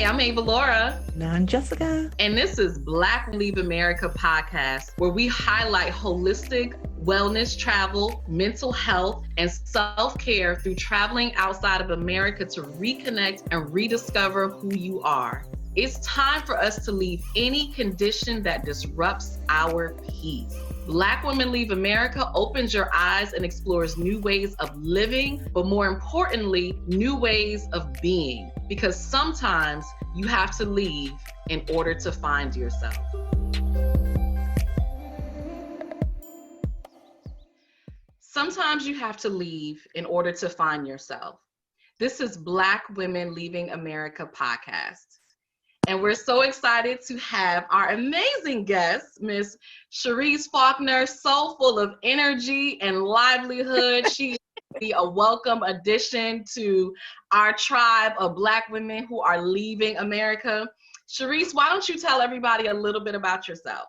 I'm Avalaura. And I'm Jessica. And this is Black Leave America podcast, where we highlight holistic wellness, travel, mental health, and self-care through traveling outside of America to reconnect and rediscover who you are. It's time for us to leave any condition that disrupts our peace. Black Women Leave America opens your eyes and explores new ways of living, but more importantly, new ways of being. Because sometimes you have to leave in order to find yourself. Sometimes you have to leave in order to find yourself. This is Black Women Leaving America podcast. And we're so excited to have our amazing guest, Miss Sherese Faulkner, so full of energy and livelihood. She is a welcome addition to our tribe of Black women who are leaving America. Sherese, why don't you tell everybody a little bit about yourself?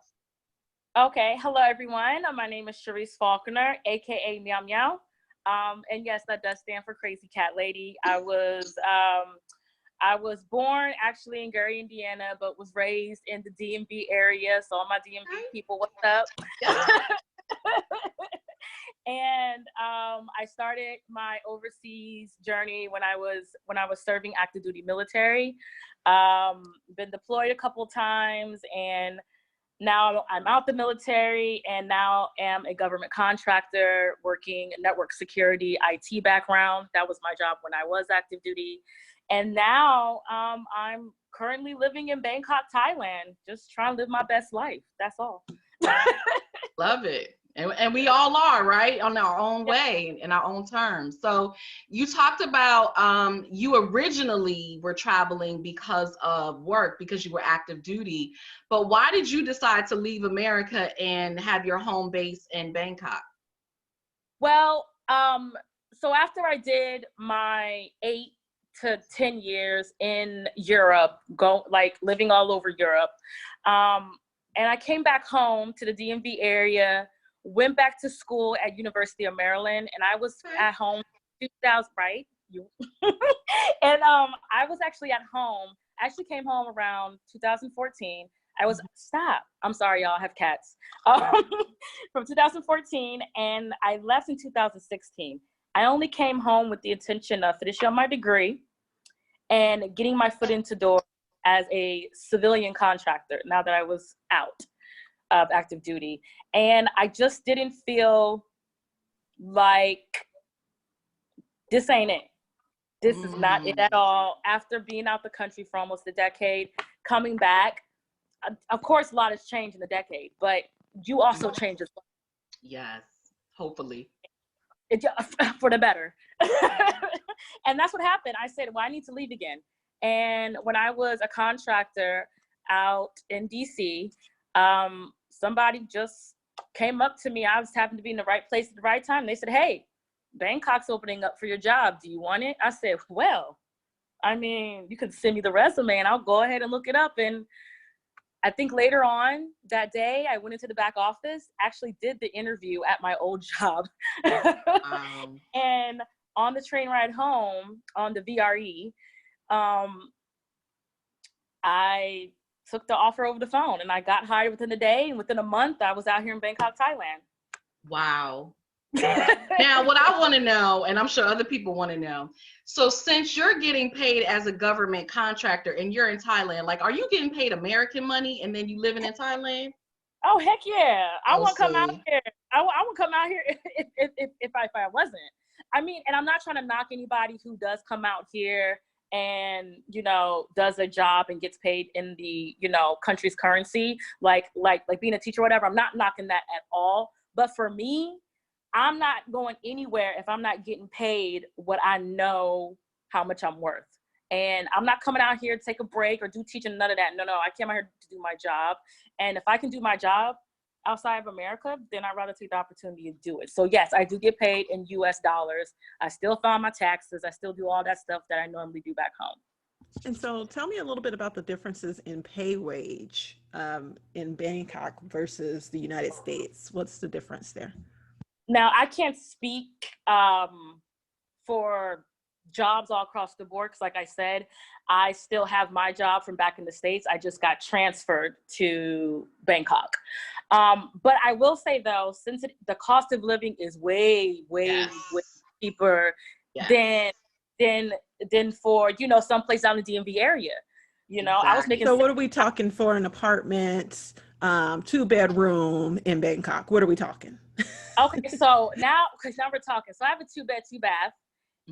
Okay, hello everyone. My name is Sherese Faulkner, a.k.a. Meow. And yes, that does stand for Crazy Cat Lady. I was born actually in Gary, Indiana, but was raised in the DMV area. So all my DMV people, what's up? And I started my overseas journey when I was serving active duty military. Been deployed a couple times, and now I'm out the military, and now am a government contractor working network security, IT background. That was my job when I was active duty. And now I'm currently living in Bangkok, Thailand, just trying to live my best life. That's all. Love it. And we all are, right? On our own way, in our own terms. So you talked about you originally were traveling because of work, because you were active duty. But why did you decide to leave America and have your home base in Bangkok? Well, so after I did my 8 to 10 years in Europe, living all over Europe. And I came back home to the DMV area, went back to school at University of Maryland, and I was at home 2000, right? And I was actually at home. I actually came home around 2014. I'm sorry, y'all, I have cats. From 2014, and I left in 2016. I only came home with the intention of finishing up my degree and getting my foot into the door as a civilian contractor now that I was out of active duty. And I just didn't feel like this ain't it. This is not it at all. After being out the country for almost a decade, coming back, of course, a lot has changed in the decade, but you also change as well. Yes, hopefully. For the better. And that's what happened. I said, well, I need to leave again. And when I was a contractor out in DC, somebody just came up to me. I was happened to be in the right place at the right time. They said, hey, Bangkok's opening up for your job. Do you want it? I said, well, I mean, you can send me the resume and I'll go ahead and look it up. And I think later on that day, I went into the back office, actually did the interview at my old job. And on the train ride home on the VRE, I took the offer over the phone and I got hired within a day. And within a month, I was out here in Bangkok, Thailand. Wow. Now, what I want to know, and I'm sure other people want to know, so since you're getting paid as a government contractor and you're in Thailand, like, are you getting paid American money and then you living in Thailand? Oh, heck yeah. I won't come out here. I won't come out here if I wasn't. I mean, and I'm not trying to knock anybody who does come out here and, does a job and gets paid in the, country's currency, like being a teacher or whatever. I'm not knocking that at all. But for me, I'm not going anywhere if I'm not getting paid what I know how much I'm worth. And I'm not coming out here to take a break or do teaching, none of that. No, I came out here to do my job. And if I can do my job outside of America, then I'd rather take the opportunity to do it. So yes, I do get paid in US dollars. I still file my taxes. I still do all that stuff that I normally do back home. And so tell me a little bit about the differences in pay wage in Bangkok versus the United States. What's the difference there? Now, I can't speak for jobs all across the board. Because like I said, I still have my job from back in the States. I just got transferred to Bangkok. But I will say though, since the cost of living is way cheaper than for, someplace down in the DMV area. I was making. So what are we talking for an apartment, 2-bedroom in Bangkok? What are we talking? Okay, so now we're talking. So I have a 2-bed, 2-bath,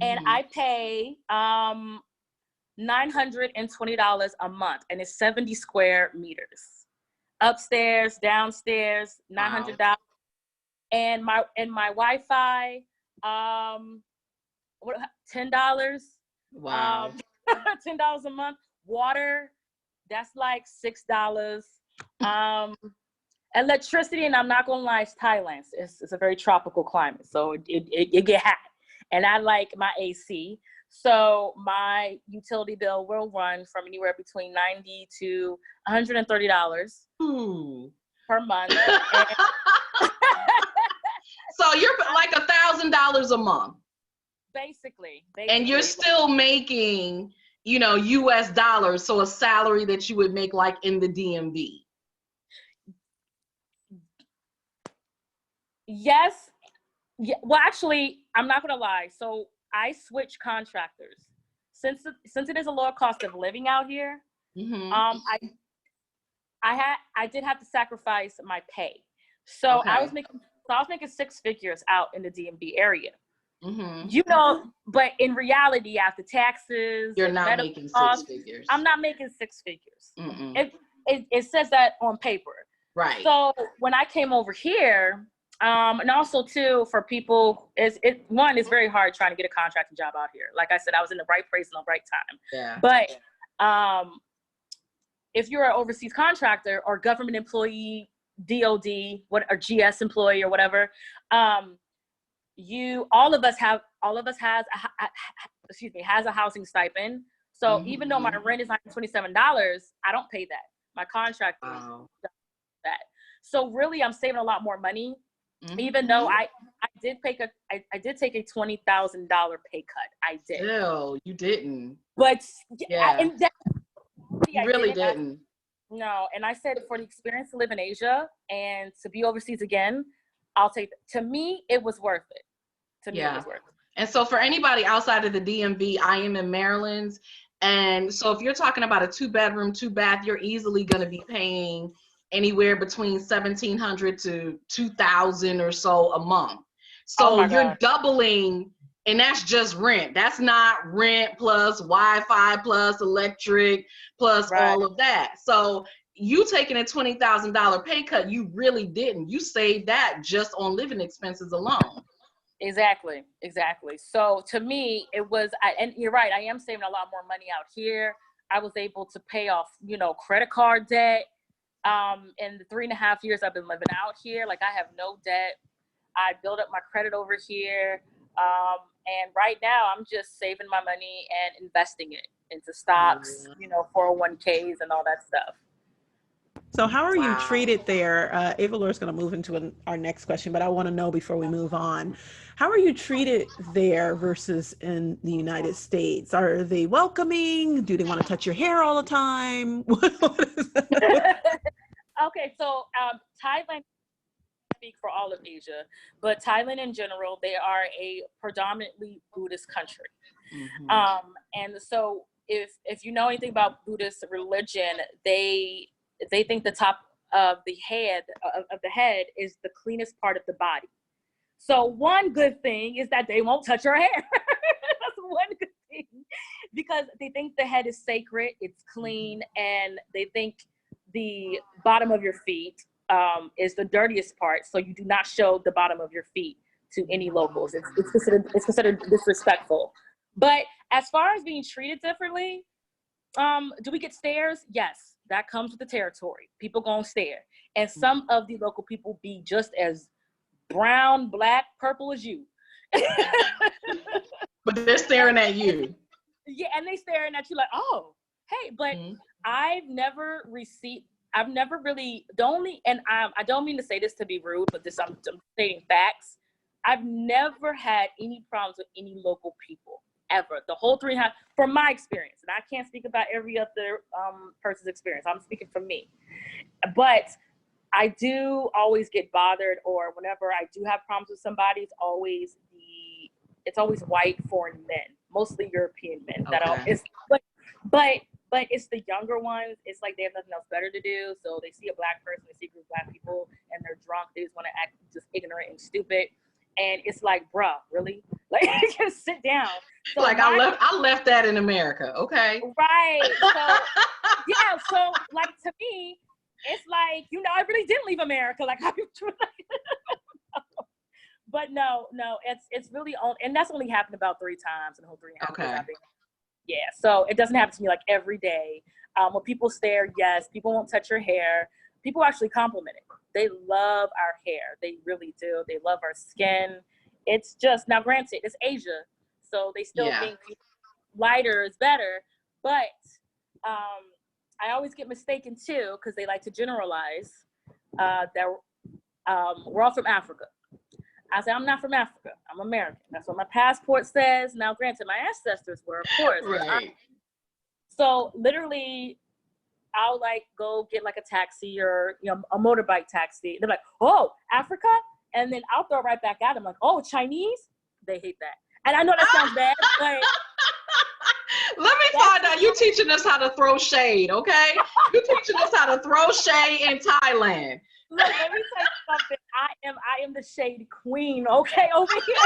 and I pay $920 a month, and it's 70 square meters. Upstairs, downstairs, $900. Wow. And my Wi-Fi, $10. Wow. $10 a month. Water, that's like $6. Electricity, and I'm not gonna lie, it's Thailand. It's a very tropical climate, so it get hot, and I like my AC. So my utility bill will run from anywhere between $90 to $130 per month. So you're like $1,000 a month, basically, and you're still making, US dollars. So a salary that you would make like in the DMV. Yes. Yeah. Well, actually, I'm not gonna lie. So I switched contractors since it is a lower cost of living out here. I did have to sacrifice my pay. So I was making 6 figures out in the DMV area. But in reality, after taxes, you're not making 6 figures. I'm not making 6 figures. It says that on paper. Right. So when I came over here, and also too, for people, it's very hard trying to get a contracting job out here. Like I said, I was in the right place in the right time. Yeah. But if you're an overseas contractor or government employee, DOD, or GS employee or whatever, all of us has a housing stipend. So even though my rent is $127, I don't pay that. My contractor does that. So really, I'm saving a lot more money. Even though I did take a $20,000 pay cut. I did. No, you didn't. But you really didn't. No, and I said for the experience to live in Asia and to be overseas again, I'll take it. To me, it was worth it. It was worth it. And so for anybody outside of the DMV, I am in Maryland. And so if you're talking about a 2-bedroom, 2-bath, you're easily going to be paying anywhere between $1,700 to $2,000 or so a month. So you're doubling, and that's just rent. That's not rent plus Wi-Fi plus electric plus all of that. So you taking a $20,000 pay cut, you really didn't. You saved that just on living expenses alone. Exactly. So to me, it was, and you're right, I am saving a lot more money out here. I was able to pay off, credit card debt. In the 3.5 years I've been living out here, like I have no debt. I built up my credit over here. And right now I'm just saving my money and investing it into stocks, 401ks and all that stuff. So how are you treated there? Avalaura is going to move into our next question, but I want to know before we move on, how are you treated there versus in the United States? Are they welcoming? Do they want to touch your hair all the time? What is that? Okay, so Thailand, speak for all of Asia, but Thailand in general, they are a predominantly Buddhist country. And so if you know anything about Buddhist religion, they think the top of the head is the cleanest part of the body. So one good thing is that they won't touch your hair. That's one good thing, because they think the head is sacred, it's clean, and they think the bottom of your feet is the dirtiest part. So you do not show the bottom of your feet to any locals. It's considered disrespectful. But as far as being treated differently, do we get stares? Yes. That comes with the territory. People gonna stare. And some of the local people be just as brown, black, purple as you. But they're staring at you. Yeah, and they staring at you like, oh, hey, but I don't mean to say this to be rude, but I'm stating facts. I've never had any problems with any local people. ever. The whole 3.5, from my experience, and I can't speak about every other person's experience. I'm speaking from me. But I do always get bothered, or whenever I do have problems with somebody, it's always white foreign men, mostly European men. Okay. But it's the younger ones. It's like they have nothing else better to do. So they see a black person, they see a group of black people, and they're drunk. They just want to act just ignorant and stupid. And it's like, bruh, really? Like, just sit down. So like I left that in America. Okay. Right. So yeah. So like to me, it's like, you know, I really didn't leave America. Like but no, it's really on, and that's only happened about 3 times in the whole 3.5 years I've been. Yeah, so it doesn't happen to me like every day. When people stare, yes, people won't touch your hair. People actually compliment it. They love our hair. They really do. They love our skin. It's just, now granted, it's Asia, so they still think lighter is better. But I always get mistaken too, because they like to generalize that we're all from Africa. I say, I'm not from Africa. I'm American. That's what my passport says. Now, granted, my ancestors were, of course. Right. So literally, I'll like go get like a taxi or, you know, a motorbike taxi. They're like, oh, Africa? And then I'll throw it right back at them like, oh, Chinese? They hate that. And I know that sounds bad, but let me find out. You teaching us how to throw shade, okay? You teaching us how to throw shade in Thailand. Look, let me tell you something. I am the shade queen, okay, over here.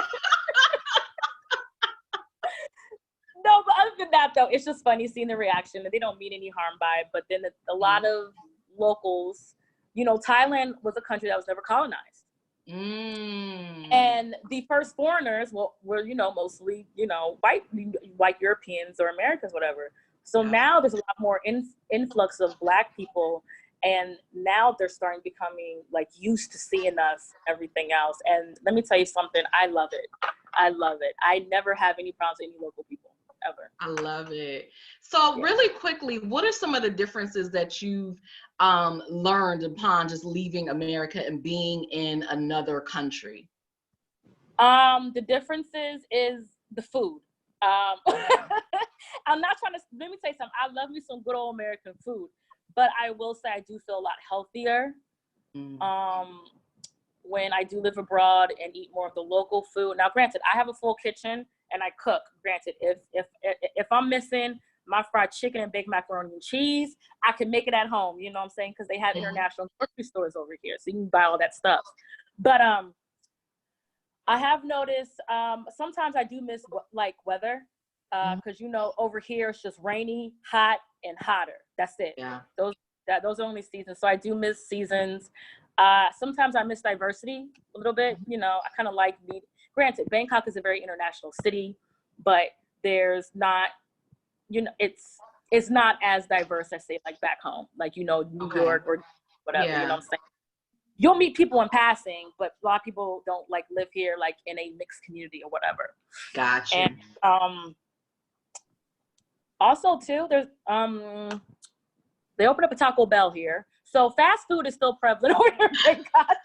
No, but other than that, though, it's just funny seeing the reaction. They don't mean any harm by it. But then a lot of locals, you know, Thailand was a country that was never colonized. And the first foreigners were, you know, mostly, you know, white Europeans or Americans, whatever. So now there's a lot more influx of Black people. And now they're starting becoming like used to seeing us, everything else. And let me tell you something, I love it. I love it. I never have any problems with any local people, ever. I love it. So really quickly, what are some of the differences that you've learned upon just leaving America and being in another country? The differences is the food. I'm not trying to, let me tell you something. I love me some good old American food. But I will say I do feel a lot healthier when I do live abroad and eat more of the local food. Now, granted, I have a full kitchen and I cook. Granted, if I'm missing my fried chicken and baked macaroni and cheese, I can make it at home. You know what I'm saying? Because they have international grocery stores over here, so you can buy all that stuff. But I have noticed sometimes I do miss like weather. Because you know, over here it's just rainy, hot, and hotter. That's it. Yeah. Those are only seasons. So I do miss seasons. Sometimes I miss diversity a little bit. You know, I kind of like granted, Bangkok is a very international city, but there's not, you know, it's not as diverse as say like back home, like, you know, New York or whatever. You know what I'm saying? You'll meet people in passing, but a lot of people don't like live here like in a mixed community or whatever. Gotcha. And also too, there's they opened up a Taco Bell here, so fast food is still prevalent over here in Bangkok.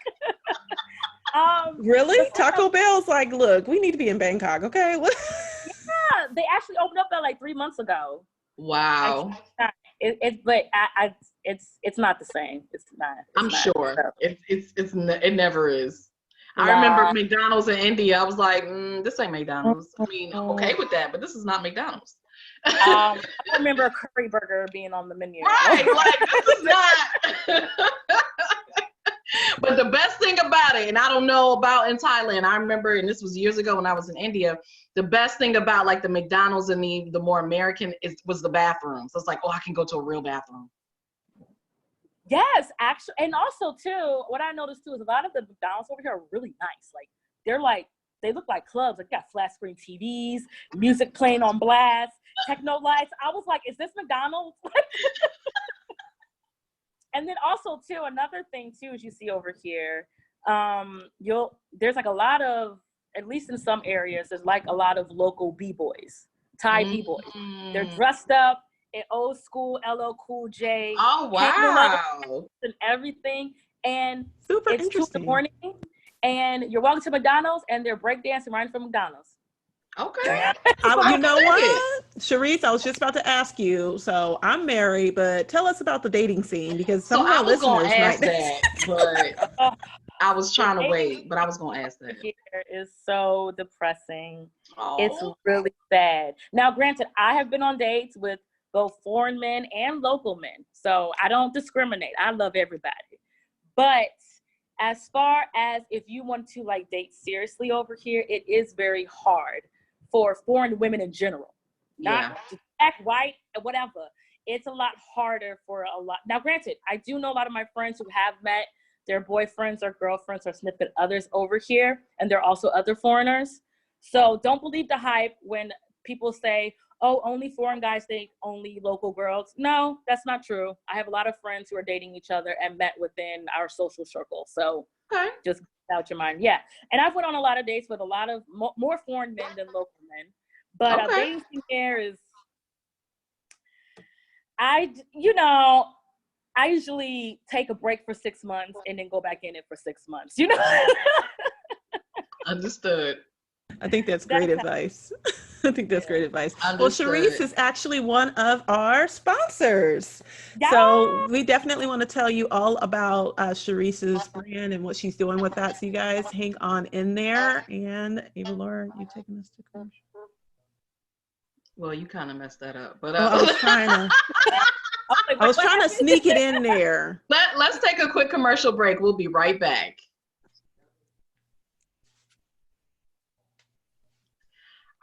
Really? Taco Bell's like, look, we need to be in Bangkok, okay? Yeah, they actually opened up there like 3 months ago. Wow. It's not the same. It's not. I'm sure it never is. I remember McDonald's in India. I was like, this ain't McDonald's. I mean, I'm okay with that, but this is not McDonald's. I remember a curry burger being on the menu. Right, like this is not. But the best thing about it, and I don't know about in Thailand, I remember, and this was years ago when I was in India, the best thing about like the McDonald's and the more American was the bathrooms. So it's like, oh, I can go to a real bathroom. Yes, actually, and also too, what I noticed too is a lot of the McDonald's over here are really nice. Like they look like clubs. Like got flat screen TVs, music playing on blast, techno lights. I was like, is this McDonald's? And then also too, another thing too, as you see over here, there's like a lot of, at least in some areas, there's like a lot of local b-boys, Thai b-boys. They're dressed up in old school LL Cool J. Oh wow! And everything, and super it's interesting. 2 in the morning, and you're walking to McDonald's, and they're breakdancing right from McDonald's. Okay. You know what, Sherese, I was just about to ask you. So I'm married, but tell us about the dating scene because So some of I our was gonna listeners ask might. that, but Oh, I was the trying to dating wait, but I was gonna ask that. here is so depressing. It's Oh, really sad. Now, granted, I have been on dates with both foreign men and local men, so I don't discriminate. I love everybody. But as far as if you want to like date seriously over here, it is very hard for foreign women in general. Not yeah. black, white, whatever. It's a lot harder for a lot. Now, granted, I do know a lot of my friends who have met their boyfriends or girlfriends or significant others over here, and there are also other foreigners. So don't believe the hype when people say, oh, only foreign guys date only local girls. No, that's not true. I have a lot of friends who are dating each other and met within our social circle. So Okay. just get out your mind. Yeah. And I've went on a lot of dates with a lot of more foreign men than local men. But Okay. dating scene there is, I usually take a break for 6 months and then go back in it for 6 months, Understood. I think that's great advice. I think that's great advice. Well, Understood. Sherese is actually one of our sponsors. Yeah. So we definitely want to tell you all about Sherese's brand and what she's doing with that. So you guys hang on in there. And Avalaura, you taking us to commercial? Well, you kind of messed that up, but Oh, I was trying to. I was trying to sneak it in there. let's take a quick commercial break. We'll be right back.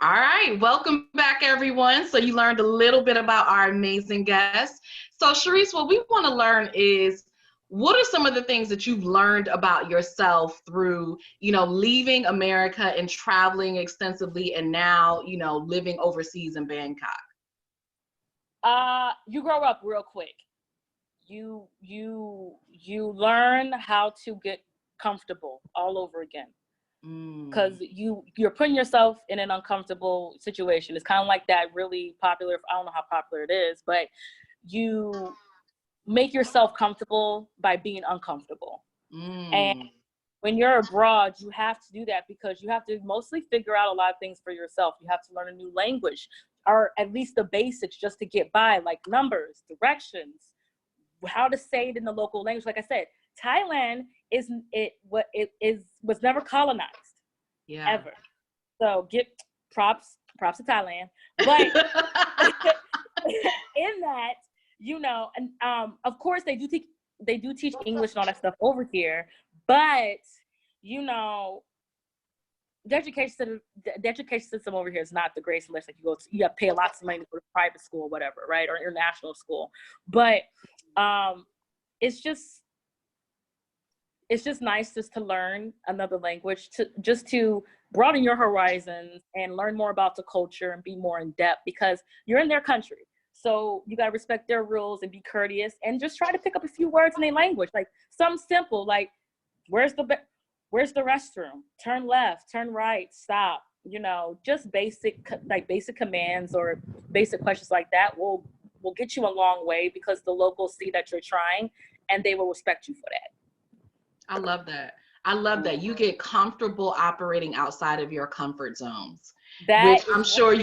All right, welcome back, everyone. So you learned a little bit about our amazing guests. So Sherese, what we want to learn is, what are some of the things that you've learned about yourself through, leaving America and traveling extensively and now, living overseas in Bangkok? You grow up real quick. You learn how to get comfortable all over again. Because you're putting yourself in an uncomfortable situation. It's kind of like that really popular, I don't know how popular it is, but you make yourself comfortable by being uncomfortable. And when you're abroad, you have to do that because you have to mostly figure out a lot of things for yourself. You have to learn a new language, or at least the basics just to get by, like numbers, directions, how to say it in the local language. Like I said, Thailand was never colonized. Yeah. Ever. So get props to Thailand. But in that, and of course they do teach English and all that stuff over here, but the education system over here is not the greatest unless like you have to pay lots of money to go to private school or whatever, right? Or international school. But it's just nice just to learn another language, to broaden your horizons and learn more about the culture and be more in depth because you're in their country. So you got to respect their rules and be courteous and just try to pick up a few words in their language, like something simple, like where's the restroom? Turn left, turn right, stop. Just basic commands or basic questions like that will get you a long way because the locals see that you're trying and they will respect you for that. I love that. I love that. You get comfortable operating outside of your comfort zones, which I'm sure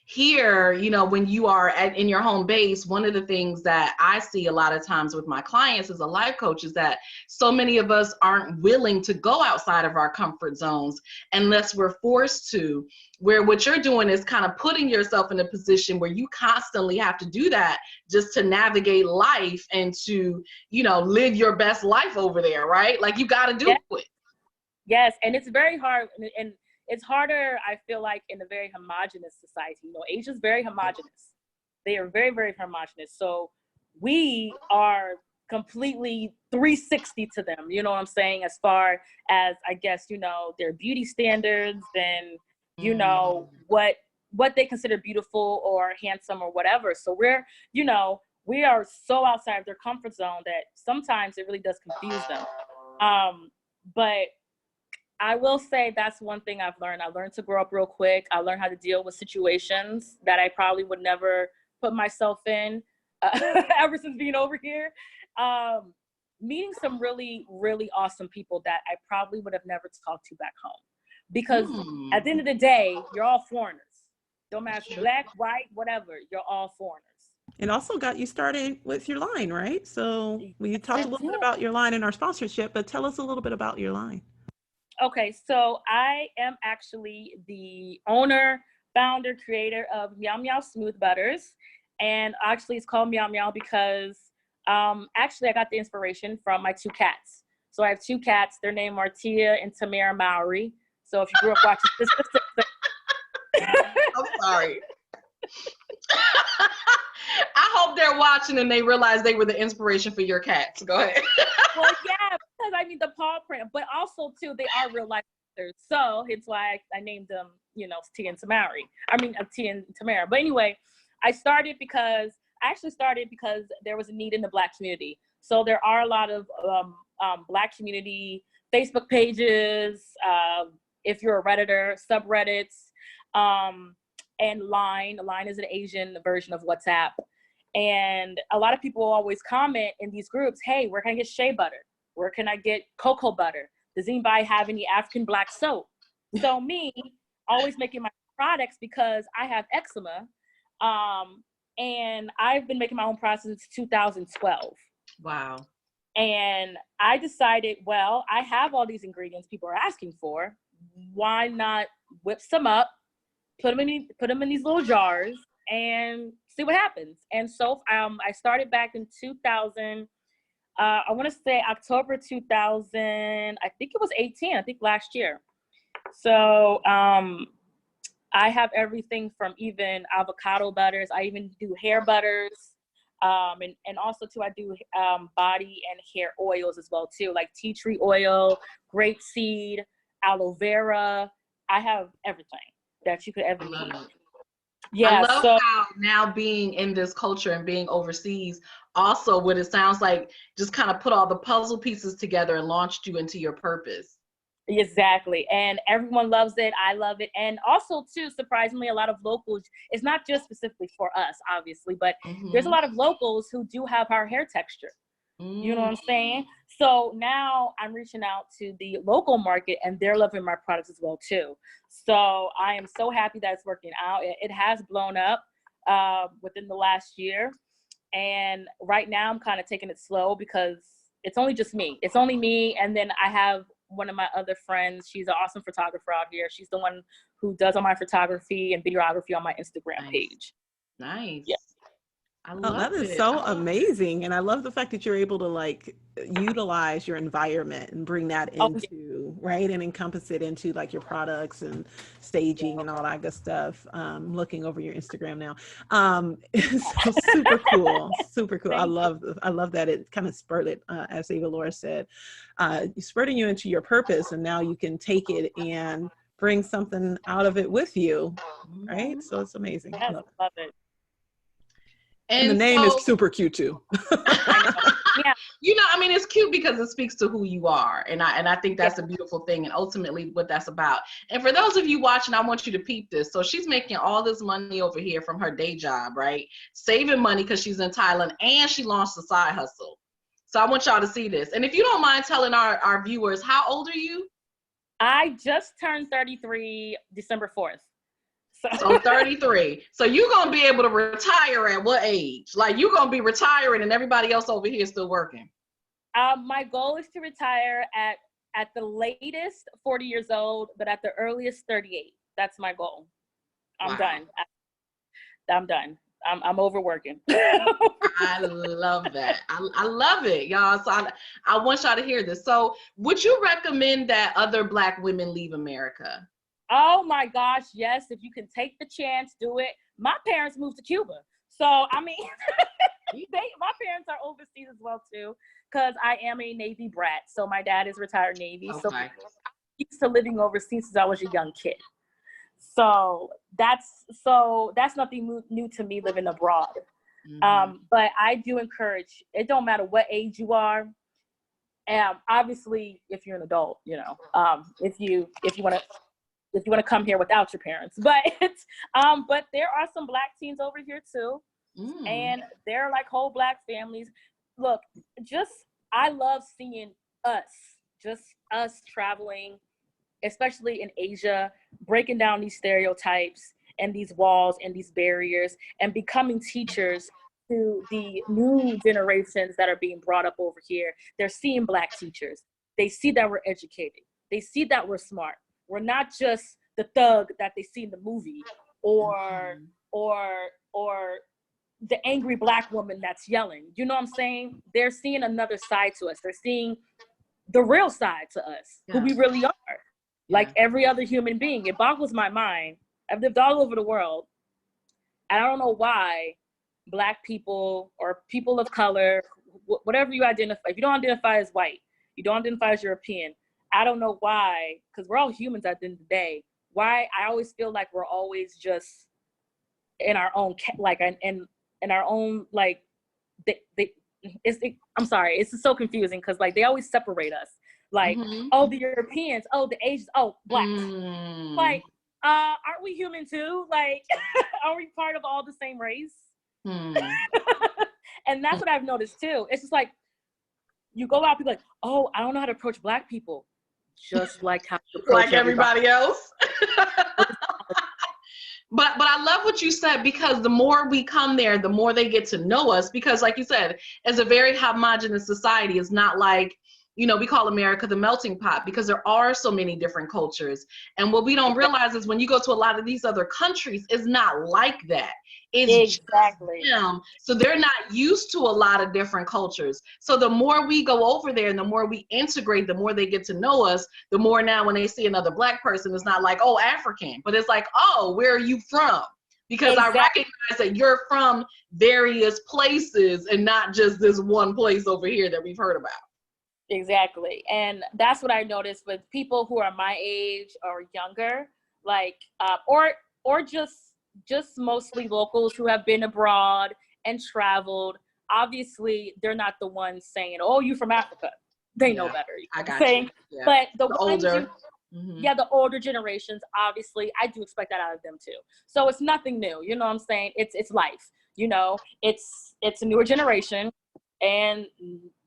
here, when you are in your home base, one of the things that I see a lot of times with my clients as a life coach is that so many of us aren't willing to go outside of our comfort zones unless we're forced to, where what you're doing is kind of putting yourself in a position where you constantly have to do that just to navigate life and to, live your best life over there, right? Like you got to do it. Yes, and it's very hard, and it's harder, I feel like, in a very homogenous society. Asia's very homogenous. They are very, very homogenous. So we are completely 360 to them, you know what I'm saying, as far as, I guess, their beauty standards and, what they consider beautiful or handsome or whatever. So we are so outside of their comfort zone that sometimes it really does confuse them. But I will say that's one thing I've learned. I learned to grow up real quick. I learned how to deal with situations that I probably would never put myself in ever since being over here. Meeting some really, really awesome people that I probably would have never talked to back home. because at the end of the day, you're all foreigners. Don't matter if you're black, white, whatever, you're all foreigners. It also got you started with your line, right? So we talked a little bit about your line in our sponsorship, but tell us a little bit about your line. Okay, so I am actually the owner, founder, creator of Meow Smooth Butters. And actually it's called Meow because actually I got the inspiration from my 2 cats. So I have 2 cats. Their name are Tia and Tamara Mowry. So if you grew up watching Sister. I'm sorry. I hope they're watching and they realize they were the inspiration for your cats. Go ahead. Well, yeah, because I mean the paw print, but also too they are real life sisters. So it's why I named them, Tia and Tamari. Tia and Tamara. But anyway, I started because there was a need in the Black community. So there are a lot of Black community Facebook pages. If you're a Redditor, subreddits, and Line. Line is an Asian version of WhatsApp. And a lot of people always comment in these groups, hey, where can I get shea butter? Where can I get cocoa butter? Does anybody have any African Black soap? So me, always making my products because I have eczema. And I've been making my own products since 2012. Wow. And I decided, well, I have all these ingredients people are asking for. Why not whip some up, put them in these little jars and see what happens. And so I started back in 2000, I want to say October 2000, I think it was 18, I think last year. So I have everything from even avocado butters. I even do hair butters. And also too, I do body and hair oils as well too, like tea tree oil, grapeseed, aloe vera. I have everything that you could ever need. Yeah, I love how now being in this culture and being overseas, also what it sounds like just kind of put all the puzzle pieces together and launched you into your purpose. Exactly. And everyone loves it. I love it. And also too, surprisingly, a lot of locals, it's not just specifically for us, obviously, but there's a lot of locals who do have our hair texture. You know what I'm saying? So now I'm reaching out to the local market and they're loving my products as well too. So I am so happy that it's working out. It has blown up within the last year. And right now I'm kind of taking it slow because it's only just me. It's only me. And then I have one of my other friends. She's an awesome photographer out here. She's the one who does all my photography and videography on my Instagram page. Nice. Yeah. I love that is so amazing. And I love the fact that you're able to like utilize your environment and bring that into, right, and encompass it into like your products and staging and all that good stuff. Looking over your Instagram now. So super cool. Super cool. I love that it kind of spurred it, as Avalaura said, spurting you into your purpose, and now you can take it and bring something out of it with you, right? So it's amazing. Yes, love it. And the name is super cute too. Yeah. It's cute because it speaks to who you are. And I think that's a beautiful thing and ultimately what that's about. And for those of you watching, I want you to peep this. So she's making all this money over here from her day job, right? Saving money because she's in Thailand, and she launched a side hustle. So I want y'all to see this. And if you don't mind telling our viewers, how old are you? I just turned 33 December 4th. So 33. So you're going to be able to retire at what age? Like you're going to be retiring and everybody else over here is still working. My goal is to retire at the latest 40 years old, but at the earliest 38. That's my goal. I'm done. I'm done. I'm overworking. I love that. I love it, y'all. So I want y'all to hear this. So would you recommend that other Black women leave America? Oh my gosh, yes. If you can take the chance, do it. My parents moved to Cuba. So, I mean, my parents are overseas as well too, because I am a Navy brat. So my dad is retired Navy. Okay. So I'm used to living overseas since I was a young kid. So that's nothing new to me living abroad. But I do encourage, it don't matter what age you are. Obviously, if you're an adult, if you want to come here without your parents, but there are some Black teens over here too, and they're like whole Black families. Look, I love seeing us traveling, especially in Asia, breaking down these stereotypes and these walls and these barriers and becoming teachers to the new generations that are being brought up over here. They're seeing Black teachers. They see that we're educated. They see that we're smart. We're not just the thug that they see in the movie or the angry Black woman that's yelling. You know what I'm saying? They're seeing another side to us. They're seeing the real side to us, who we really are. Like every other human being. It boggles my mind. I've lived all over the world. And I don't know why Black people or people of color, whatever you identify, if you don't identify as white, you don't identify as European, I don't know why, because we're all humans at the end of the day, why I always feel like we're always just in our own, like, in our own, like, I'm sorry, it's so confusing because, like, they always separate us. Like, oh, the Europeans, oh, the Asians, oh, Blacks. Like, aren't we human too? Like, are we part of all the same race? And that's what I've noticed too. It's just like, you go out, people like, oh, I don't know how to approach Black people. Just like how to approach like everybody else. But I love what you said, because the more we come there, the more they get to know us. Because like you said, as a very homogenous society, it's not like, you know, we call America the melting pot, because there are so many different cultures. And what we don't realize is when you go to a lot of these other countries, it's not like that. It's exactly them. So they're not used to a lot of different cultures. So the more we go over there and the more we integrate, the more they get to know us, the more now when they see another Black person, it's not like, oh, African, but it's like, oh, where are you from? Because I recognize that you're from various places and not just this one place over here that we've heard about. Exactly. And that's what I noticed with people who are my age or younger, like, or just mostly locals who have been abroad and traveled. Obviously, they're not the ones saying, oh, you from Africa. They know better. I got you. Yeah. But the older. The older generations, obviously, I do expect that out of them too. So it's nothing new. You know what I'm saying? It's life. You know, it's a newer generation and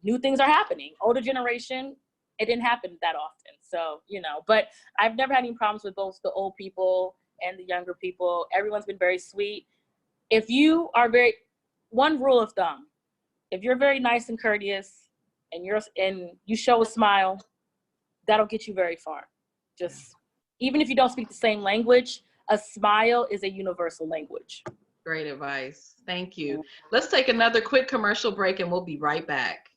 new things are happening. Older generation, it didn't happen that often. So, you know, but I've never had any problems with both the old people and the younger people. Everyone's been very sweet. If you are one rule of thumb, if you're very nice and courteous and you show a smile, that'll get you very far. Just, even if you don't speak the same language, a smile is a universal language. Great advice. Thank you. Let's take another quick commercial break and we'll be right back.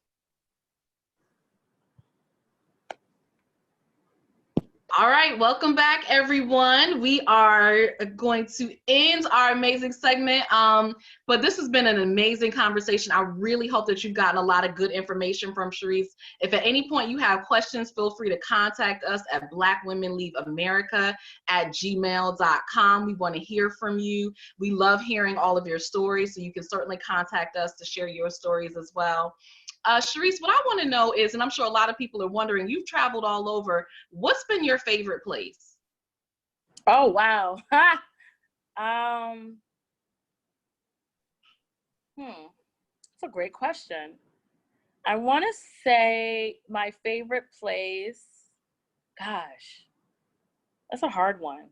All right, welcome back, everyone. We are going to end our amazing segment, but this has been an amazing conversation. I really hope that you've gotten a lot of good information from Sherese. If at any point you have questions, feel free to contact us at blackwomenleaveamerica@gmail.com. We want to hear from you. We love hearing all of your stories, so you can certainly contact us to share your stories as well. Sherese, what I want to know is, and I'm sure a lot of people are wondering, you've traveled all over. What's been your favorite place? Oh, wow. It's a great question. I want to say my favorite place, gosh, that's a hard one.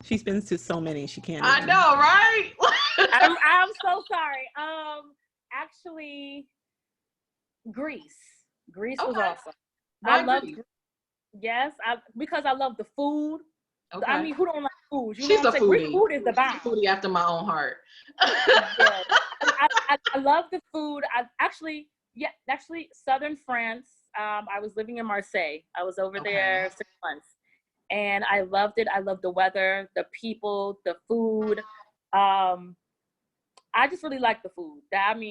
She's been to so many, she can't. I know, right? I'm so sorry. Actually, Greece. Greece was awesome. I love Greece. Yes, because I love the food. Okay. I mean, who don't like food? You She's know a foodie. Greek food is the bomb. She's a foodie after my own heart. I love the food. Actually, southern France. I was living in Marseille. I was over there 6 months. And I loved it. I loved the weather, the people, the food. I just really like the food. I'm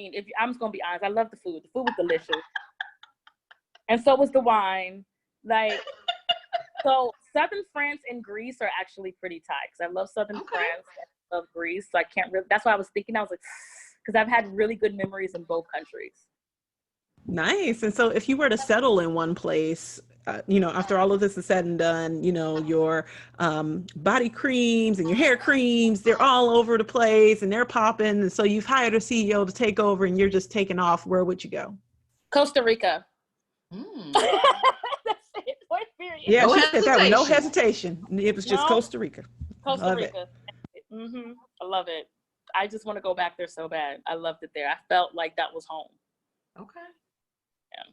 just gonna be honest, I love the food. The food was delicious. And so was the wine. Like, so southern France and Greece are actually pretty tight. Because I love southern France, I love Greece. So I can't really, that's why I was thinking, I was like, because I've had really good memories in both countries. Nice. And so if you were to settle in one place, after all of this is said and done, your body creams and your hair creams, they're all over the place and they're popping. And so you've hired a CEO to take over and you're just taking off. Where would you go? Costa Rica. That's Yeah, No she said that with no hesitation. hesitation. It was just No, Costa Rica. Costa Love it. Rica. I love it. I just want to go back there so bad. I loved it there. I felt like that was home. Okay. Yeah.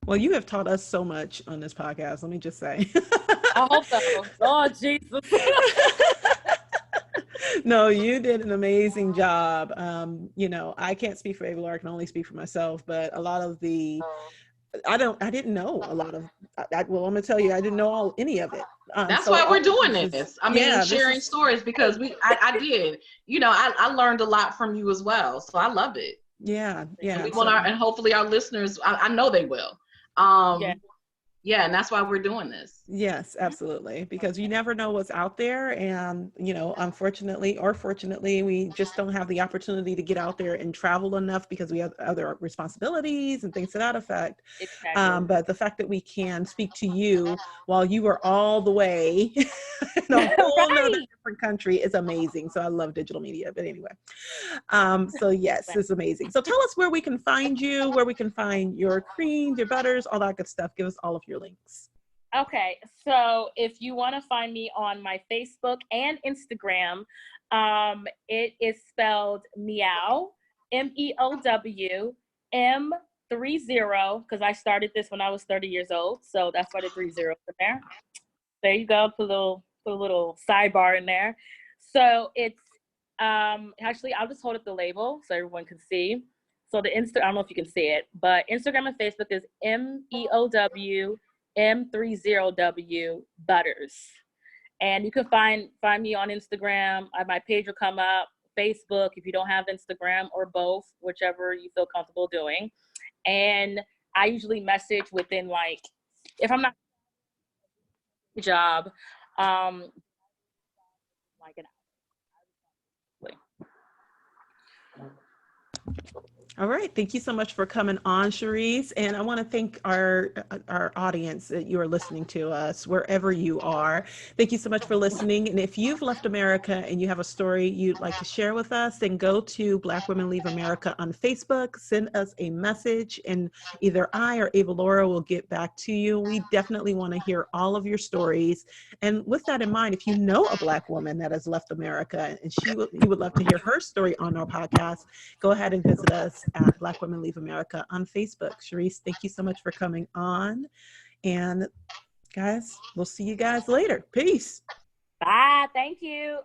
Well, you have taught us so much on this podcast. Let me just say. I hope so. Oh, Jesus. No, you did an amazing job. You know, I can't speak for Avalaura, I can only speak for myself, but a lot of the, I didn't know a lot of, well, I'm gonna tell you, I didn't know any of it. That's So why all we're of doing this. I mean, yeah, sharing stories because I did, you know, I learned a lot from you as well. So I love it. yeah, And yeah. we want So and hopefully our listeners, I know they will. Yeah. Yeah, and that's why we're doing this. yes, absolutely. Because you never know what's out there. And, you know, unfortunately or fortunately, we just don't have the opportunity to get out there and travel enough because we have other responsibilities and things to that effect. Exactly. But the fact that we can speak to you while you were all the way in a whole nother Right. different country is amazing. So I love digital media. But anyway, so yes, it's amazing. So tell us where we can find you, where we can find your creams, your butters, all that good stuff. Give us all of your links. Okay, so if you want to find me on my Facebook and Instagram, it is spelled Meow, Meow, M30, because I started this when I was 30 years old, so that's why the 30 in there. There you go, put a little sidebar in there. So it's actually I'll just hold up the label so everyone can see. So the I don't know if you can see it, but Instagram and Facebook is MEOW M30W Butters. And you can find me on Instagram. My page will come up, Facebook if you don't have Instagram, or both, whichever you feel comfortable doing. And I usually message within, like, if I'm not job, like an All right. Thank you so much for coming on, Sherese. And I want to thank our audience that you are listening to us wherever you are. Thank you so much for listening. And if you've left America and you have a story you'd like to share with us, then go to Black Women Leave America on Facebook, send us a message, and either I or Avalaura will get back to you. We definitely want to hear all of your stories. And with that in mind, if you know a Black woman that has left America and you would love to hear her story on our podcast, go ahead and visit us at Black Women Leave America on Facebook. Sherese, thank you so much for coming on. And guys, we'll see you guys later. Peace. bye. Thank you.